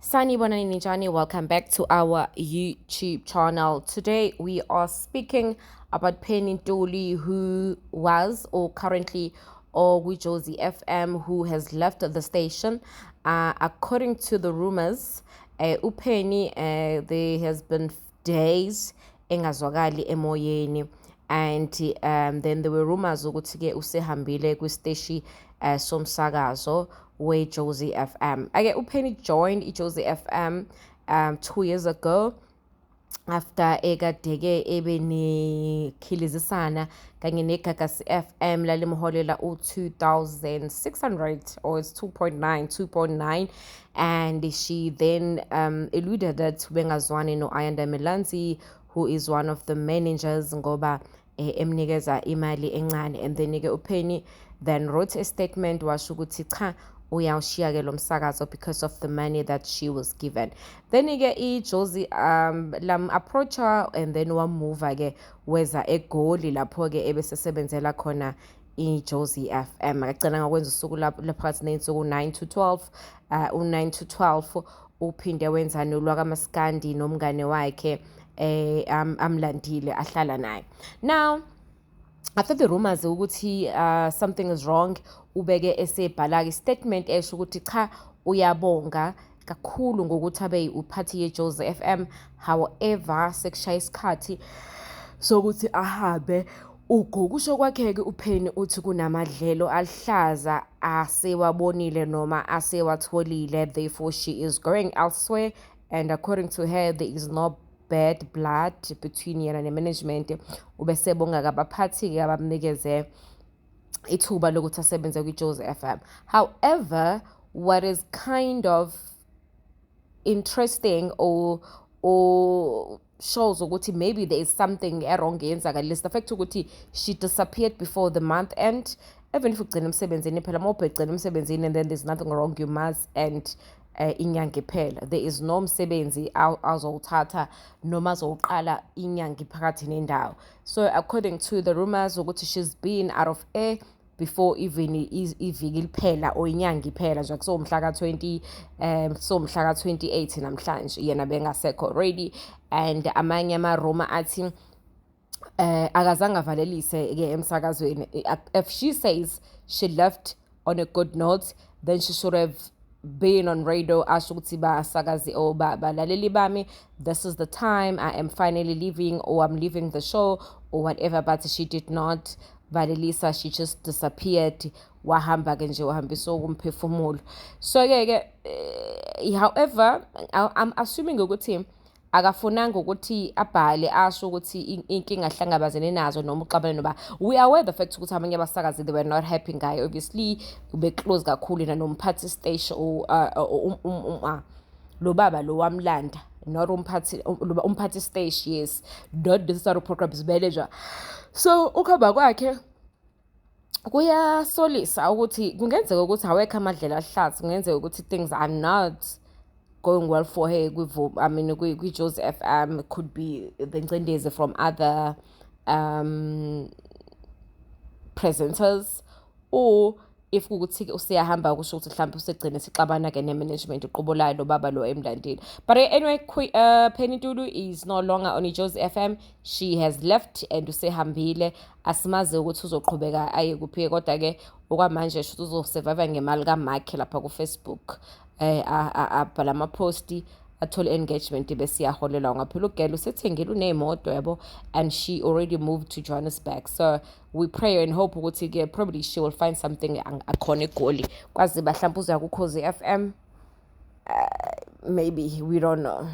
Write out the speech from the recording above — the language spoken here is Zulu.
Sanibonani Nijani, welcome back to our YouTube channel. Today we are speaking about Penny Ntuli, who was or currently or with Josie FM, who has left the station. According to the rumors, uPenny, there has been days engazwakali emoyeni, and then there were rumors ukuthi-ke usehambile kwisteshi somsakazo we-Josie FM. uPenny joined Josie FM 2 years ago after ekade-ke ebe nekhilizisana kanye negagasi FM lalimholela u-2,600 or it's 2.9, and she then eluded that bengazwani no-Ayanda Melanzi, who is one of the managers ngoba emnikeza imali encane, and then uPenny then wrote a statement washo ukuthi cha uyawushiya-ke lo msakazo because of the money that she was given. Then-ke i-Josie approach her and then wamuva-ke weza eGoli lapho-ke ebesesebenzela khona i-Josie FM. Akagcina ngakwenza usuku laphakathi ney'nsuku 9 to 12. U-9 to 12 uphinde wenza nolwakamaskandi nomngane wakhe amlandile ahlala naye. Now after the rumors ukuthi something is wrong, ubeke esebhala statement esho ukuthi cha uyabonga kakhulu ngokuthi abe uphathi ye-Josie FM, however sekushaya isikhathi sokuthi ahambe. Ugokusho kwakhe-ke uPenny uthi kunamadlelo alihlaza asewabonile noma asewatholile, therefore she is going elsewhere, and according to her there is no bad blood between yena ne-management. Ubesebonga-ke abaphathi-ke abamnikeze ithuba lokuthi asebenze kwi-Josie FM. However, what is kind of interesting or shows ukuthi maybe there is something wrong yenzakalile, the fact ukuthi she disappeared before the month end. Even if ugcina emsebenzini phela uma ubhekugcina emsebenzini and then there's nothing wrong, you must end inyanga iphela. There is no msebenzi azowuthatha noma azowuqala inyanga iphakathi nendawo. So according to the rumors ukuthi she's been out of air before even iviki liphela or inyanga iphela nje kusomhla ka-20 kusomhla ka-28 namhlanje yena bengasekho already, and amanye amaroma athi akazange avalelise-ke emsakazweni. If she says she left on a good note, then she should have been on radio asho ukuthi basakazi or balaleli bami, this is the time I am finally leaving or I'm leaving the show or whatever, but she did not valelisa. She just disappeared, wahamba-ke nje wahambisa okumphefumulo. So-ke however I'm assuming ukuthi akafunanga ukuthi abhale asho ukuthi inkinga ahlangabezene nazo noma uxabane noba. We are aware the fact ukuthi abanye abasakazi they were not happy ngayo, obviously ube close kakhulu na nomphathi station lo baba lo wamlanda, not umphathi station, yes, not the start of programs manager. So ukuhamba kwakhe kuyasolisa ukuthi kungenzeka ukuthi awekho amadlela ahlathi, kungenzeka ukuthi things are not going well for her kwi-Josie FM. It could be the ngcindezi from other presenters, or if kukuthi useyahamba kusho ukuthi mhlawumbe usegcine sixabana-ke ne-management uqobolayo lo baba lo emlandile. But anyway, Penny Ntuli is no longer on Josie FM. She has left and usehambile. Asimazi ukuthi uzoqhubeka aye kuphi, kodwa-ke okwamanje shuthi uzosurvive ngemali kamakhe lapha ku-Facebook. Abhala amaphosti athole engagement bese iyaholelwa ngaphela. Ugela usethengile uney'moto yabo, and she already moved to Johannesburg. So we pray and hope ukuthi-ke probably she will find something akhona eGoli, kwazi mhlawumbe uzoya ku-Josie FM, maybe, we don't know.